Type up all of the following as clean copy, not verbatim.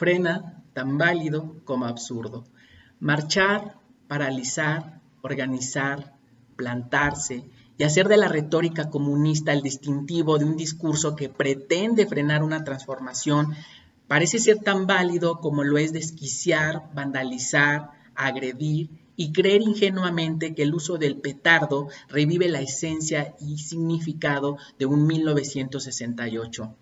Frena, tan válido como absurdo. Marchar, paralizar, organizar, plantarse y hacer de la retórica comunista el distintivo de un discurso que pretende frenar una transformación parece ser tan válido como lo es desquiciar, vandalizar, agredir y creer ingenuamente que el uso del petardo revive la esencia y significado de un 1968.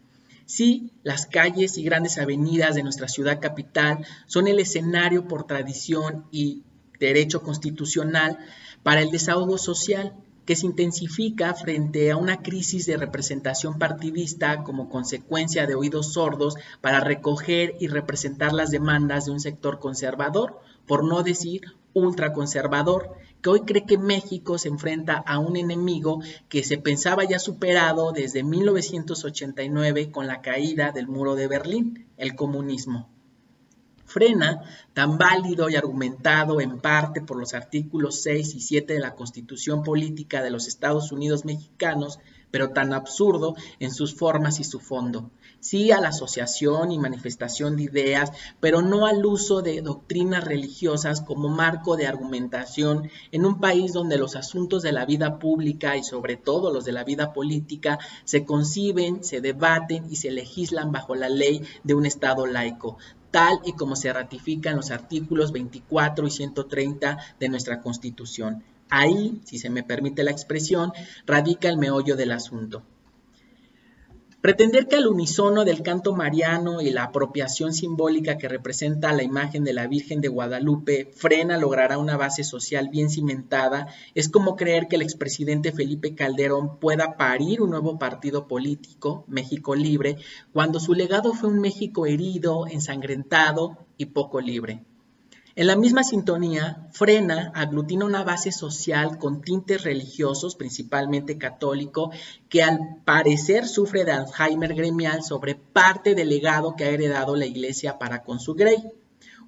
Sí, las calles y grandes avenidas de nuestra ciudad capital son el escenario por tradición y derecho constitucional para el desahogo social, que se intensifica frente a una crisis de representación partidista como consecuencia de oídos sordos para recoger y representar las demandas de un sector conservador, por no decir ultraconservador, que hoy cree que México se enfrenta a un enemigo que se pensaba ya superado desde 1989 con la caída del muro de Berlín, el comunismo. Frena, tan válido y argumentado en parte por los artículos 6 y 7 de la Constitución Política de los Estados Unidos Mexicanos, pero tan absurdo en sus formas y su fondo. Sí a la asociación y manifestación de ideas, pero no al uso de doctrinas religiosas como marco de argumentación en un país donde los asuntos de la vida pública y sobre todo los de la vida política se conciben, se debaten y se legislan bajo la ley de un Estado laico, tal y como se ratifica en los artículos 24 y 130 de nuestra Constitución. Ahí, si se me permite la expresión, radica el meollo del asunto. Pretender que al unísono del canto mariano y la apropiación simbólica que representa la imagen de la Virgen de Guadalupe, Frena logrará una base social bien cimentada, es como creer que el expresidente Felipe Calderón pueda parir un nuevo partido político, México Libre, cuando su legado fue un México herido, ensangrentado y poco libre. En la misma sintonía, Frena aglutina una base social con tintes religiosos, principalmente católico, que al parecer sufre de Alzheimer gremial sobre parte del legado que ha heredado la Iglesia para con su Grey.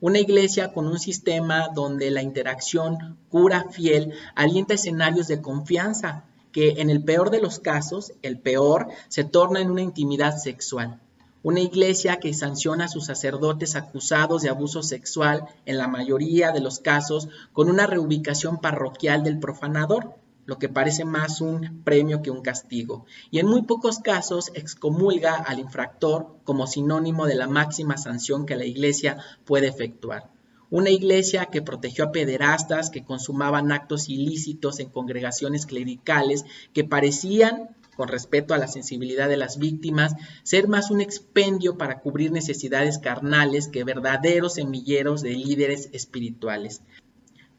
Una iglesia con un sistema donde la interacción cura-fiel alienta escenarios de confianza, que en el peor de los casos, el peor, se torna en una intimidad sexual. Una iglesia que sanciona a sus sacerdotes acusados de abuso sexual, en la mayoría de los casos, con una reubicación parroquial del profanador, lo que parece más un premio que un castigo, y en muy pocos casos excomulga al infractor como sinónimo de la máxima sanción que la iglesia puede efectuar. Una iglesia que protegió a pederastas que consumaban actos ilícitos en congregaciones clericales que parecían, con respeto a la sensibilidad de las víctimas, ser más un expendio para cubrir necesidades carnales que verdaderos semilleros de líderes espirituales.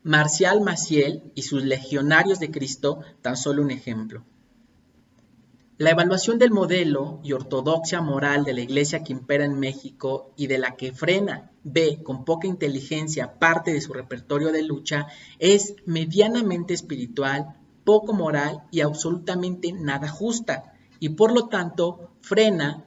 Marcial Maciel y sus Legionarios de Cristo, tan solo un ejemplo. La evaluación del modelo y ortodoxia moral de la Iglesia que impera en México y de la que Frena ve con poca inteligencia parte de su repertorio de lucha es medianamente espiritual, poco moral y absolutamente nada justa, y por lo tanto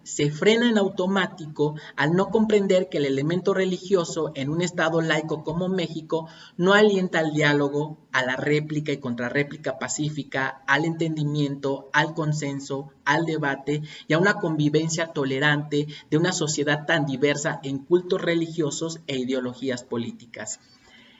se frena en automático al no comprender que el elemento religioso en un estado laico como México no alienta al diálogo, a la réplica y contrarréplica pacífica, al entendimiento, al consenso, al debate y a una convivencia tolerante de una sociedad tan diversa en cultos religiosos e ideologías políticas.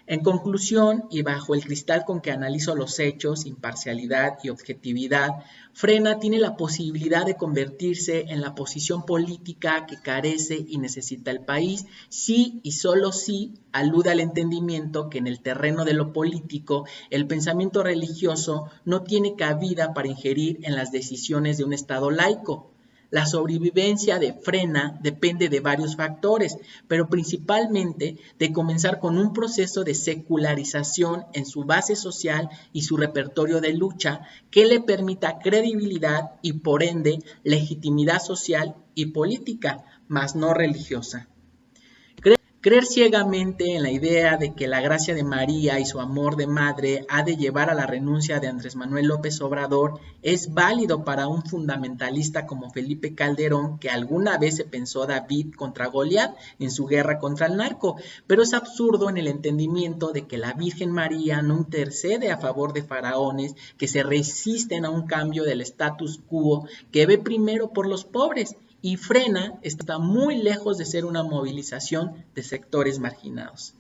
En conclusión, y bajo el cristal con que analizo los hechos, imparcialidad y objetividad, Frena tiene la posibilidad de convertirse en la posición política que carece y necesita el país, si y solo si alude al entendimiento que en el terreno de lo político el pensamiento religioso no tiene cabida para ingerir en las decisiones de un Estado laico. La sobrevivencia de Frena depende de varios factores, pero principalmente de comenzar con un proceso de secularización en su base social y su repertorio de lucha que le permita credibilidad y por ende legitimidad social y política, mas no religiosa. Creer ciegamente en la idea de que la gracia de María y su amor de madre ha de llevar a la renuncia de Andrés Manuel López Obrador es válido para un fundamentalista como Felipe Calderón, que alguna vez se pensó David contra Goliat en su guerra contra el narco, pero es absurdo en el entendimiento de que la Virgen María no intercede a favor de faraones que se resisten a un cambio del status quo que ve primero por los pobres y frena está muy lejos de ser una movilización de sectores marginados.